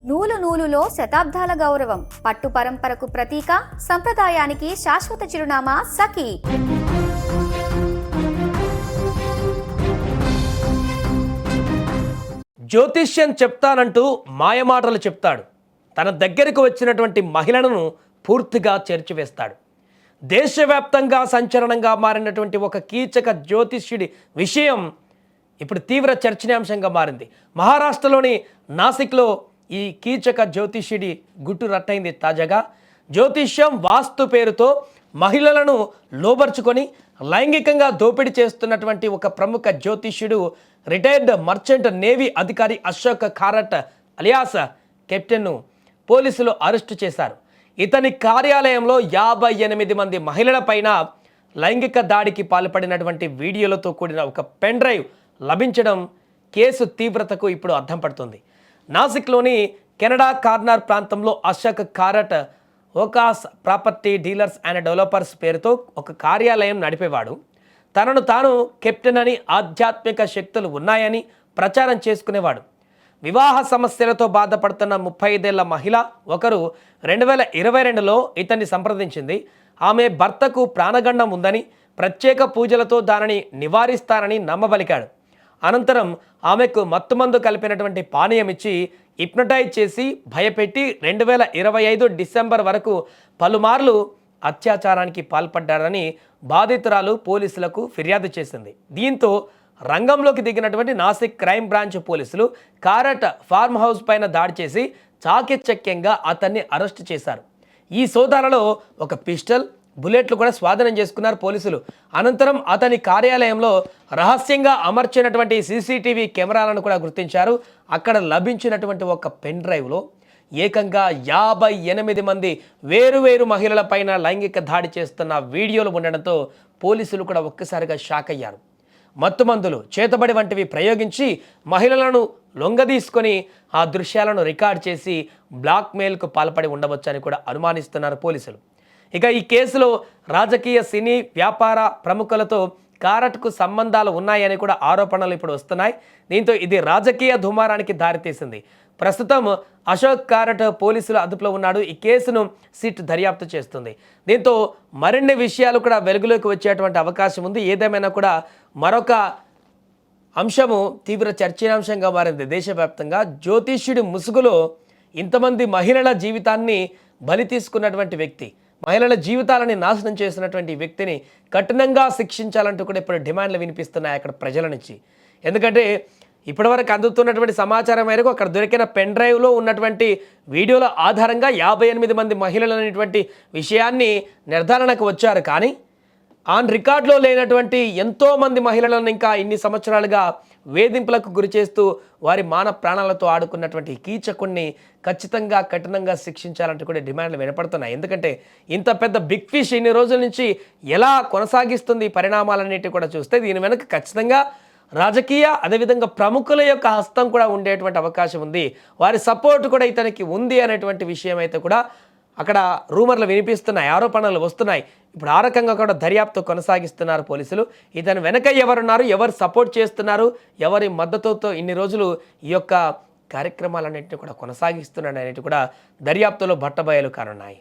నూలు నూలులో శతాబ్దాల గౌరవం, పట్టు పరంపరకు ప్రతీక, సంప్రదాయానికి శాశ్వత చిరునామా సఖీ. జ్యోతిష్యం చెప్తానంటూ మాయమాటలు చెప్తాడు. తన దగ్గరకు వచ్చినటువంటి మహిళలను పూర్తిగా చేర్చివేస్తాడు. దేశవ్యాప్తంగా సంచలనంగా మారినటువంటి ఒక కీచక జ్యోతిష్యుడి విషయం ఇప్పుడు తీవ్ర చర్చనీయాంశంగా మారింది. మహారాష్ట్రలోని నాసిక్లో ఈ కీచక జ్యోతిష్యుడి గుట్టు రట్టయింది. తాజాగా జ్యోతిష్యం వాస్తు పేరుతో మహిళలను లోబర్చుకొని లైంగికంగా దోపిడీ చేస్తున్నటువంటి ఒక ప్రముఖ జ్యోతిష్యుడు, రిటైర్డ్ మర్చెంట్ నేవీ అధికారి అశోక్ కారట్ అలియాస్ కెప్టెన్ను పోలీసులు అరెస్టు చేశారు. ఇతని కార్యాలయంలో 58 మంది మహిళలపైన లైంగిక దాడికి పాల్పడినటువంటి వీడియోలతో కూడిన ఒక పెన్ డ్రైవ్ లభించడం కేసు తీవ్రతకు ఇప్పుడు అర్థం పడుతుంది. నాసిక్లోని కెనడా కార్నర్ ప్రాంతంలో అశోక్ కారట్ ఓకాస్ ప్రాపర్టీ డీలర్స్ అండ్ డెవలపర్స్ పేరుతో ఒక కార్యాలయం నడిపేవాడు. తనను తాను కెప్టెన్ అని, ఆధ్యాత్మిక శక్తులు ఉన్నాయని ప్రచారం చేసుకునేవాడు. వివాహ సమస్యలతో బాధపడుతున్న 35 ఏళ్ల మహిళ ఒకరు 2022లో ఇతన్ని సంప్రదించింది. ఆమె భర్తకు ప్రాణగండం ఉందని, ప్రత్యేక పూజలతో దానిని నివారిస్తారని నమ్మబలికాడు. అనంతరం ఆమెకు మత్తుమందు కలిపినటువంటి పానీయం ఇచ్చి హిప్నటైజ్ చేసి భయపెట్టి 2025 డిసెంబర్ వరకు పలుమార్లు అత్యాచారానికి పాల్పడ్డారని బాధితురాలు పోలీసులకు ఫిర్యాదు చేసింది. దీంతో రంగంలోకి దిగినటువంటి నాసిక్ క్రైమ్ బ్రాంచ్ పోలీసులు కారట్ ఫార్మ్ హౌస్ పైన దాడి చేసి చాకచక్యంగా అతన్ని అరెస్టు చేశారు. ఈ సోదాలలో ఒక పిస్టల్, బుల్లెట్లు కూడా స్వాధీనం చేసుకున్నారు పోలీసులు. అనంతరం అతని కార్యాలయంలో రహస్యంగా అమర్చినటువంటి సీసీటీవీ కెమెరాలను కూడా గుర్తించారు. అక్కడ లభించినటువంటి ఒక పెన్ డ్రైవ్లో ఏకంగా 58 మంది వేరువేరు మహిళలపైన లైంగిక దాడి చేస్తున్న వీడియోలు ఉండడంతో పోలీసులు కూడా ఒక్కసారిగా షాక్ అయ్యారు. మత్తుమందులు, చేతబడి వంటివి ప్రయోగించి మహిళలను లొంగదీసుకొని ఆ దృశ్యాలను రికార్డ్ చేసి బ్లాక్మెయిల్కు పాల్పడి ఉండవచ్చని కూడా అనుమానిస్తున్నారు పోలీసులు. ఇక ఈ కేసులో రాజకీయ, సినీ, వ్యాపార ప్రముఖులతో కారట్కు సంబంధాలు ఉన్నాయని కూడా ఆరోపణలు ఇప్పుడు వస్తున్నాయి. దీంతో ఇది రాజకీయ దుమారానికి దారితీసింది. ప్రస్తుతం అశోక్ కారట్ పోలీసుల అదుపులో ఉన్నాడు. ఈ కేసును సిట్ దర్యాప్తు చేస్తుంది. దీంతో మరిన్ని విషయాలు కూడా వెలుగులోకి వచ్చేటువంటి అవకాశం ఉంది. ఏదేమైనా కూడా మరొక అంశము తీవ్ర చర్చనీయాంశంగా మారింది దేశవ్యాప్తంగా. జ్యోతిష్యుడి ముసుగులో ఇంతమంది మహిళల జీవితాన్ని బలి తీసుకున్నటువంటి వ్యక్తి, మహిళల జీవితాలని నాశనం చేసినటువంటి వ్యక్తిని కఠినంగా శిక్షించాలంటూ కూడా ఇప్పుడు డిమాండ్లు వినిపిస్తున్నాయి అక్కడ ప్రజల నుంచి. ఎందుకంటే ఇప్పటివరకు అందుతున్నటువంటి సమాచారం మేరకు అక్కడ దొరికిన పెన్ డ్రైవ్లో ఉన్నటువంటి వీడియోల ఆధారంగా 58 మంది మహిళలు అనేటువంటి విషయాన్ని నిర్ధారణకు వచ్చారు. కానీ ఆన్ రికార్డులో లేనటువంటి ఎంతోమంది మహిళలను ఇంకా ఇన్ని సంవత్సరాలుగా వేధింపులకు గురి చేస్తూ వారి మాన ప్రాణాలతో ఆడుకున్నటువంటి కీచకుణ్ణి ఖచ్చితంగా కఠినంగా శిక్షించాలంటూ కూడా డిమాండ్లు వినపడుతున్నాయి. ఎందుకంటే ఇంత పెద్ద బిగ్ ఫిష్ ఇన్ని రోజుల నుంచి ఎలా కొనసాగిస్తుంది పరిణామాలన్నిటి కూడా చూస్తే దీని వెనక ఖచ్చితంగా రాజకీయ, అదేవిధంగా ప్రముఖుల యొక్క హస్తం కూడా ఉండేటువంటి అవకాశం ఉంది. వారి సపోర్ట్ కూడా ఇతనికి ఉంది అనేటువంటి విషయం అయితే కూడా అక్కడ రూమర్లు వినిపిస్తున్నాయి, ఆరోపణలు వస్తున్నాయి. ఇప్పుడు ఆ రకంగా కూడా దర్యాప్తు కొనసాగిస్తున్నారు పోలీసులు. ఇతని వెనక ఎవరున్నారు, ఎవరు సపోర్ట్ చేస్తున్నారు, ఎవరి మద్దతుతో ఇన్ని రోజులు ఈ యొక్క కార్యక్రమాలన్నింటినీ కూడా కొనసాగిస్తున్నాడు అనేవి కూడా దర్యాప్తులో బట్టబయలు కానున్నాయి.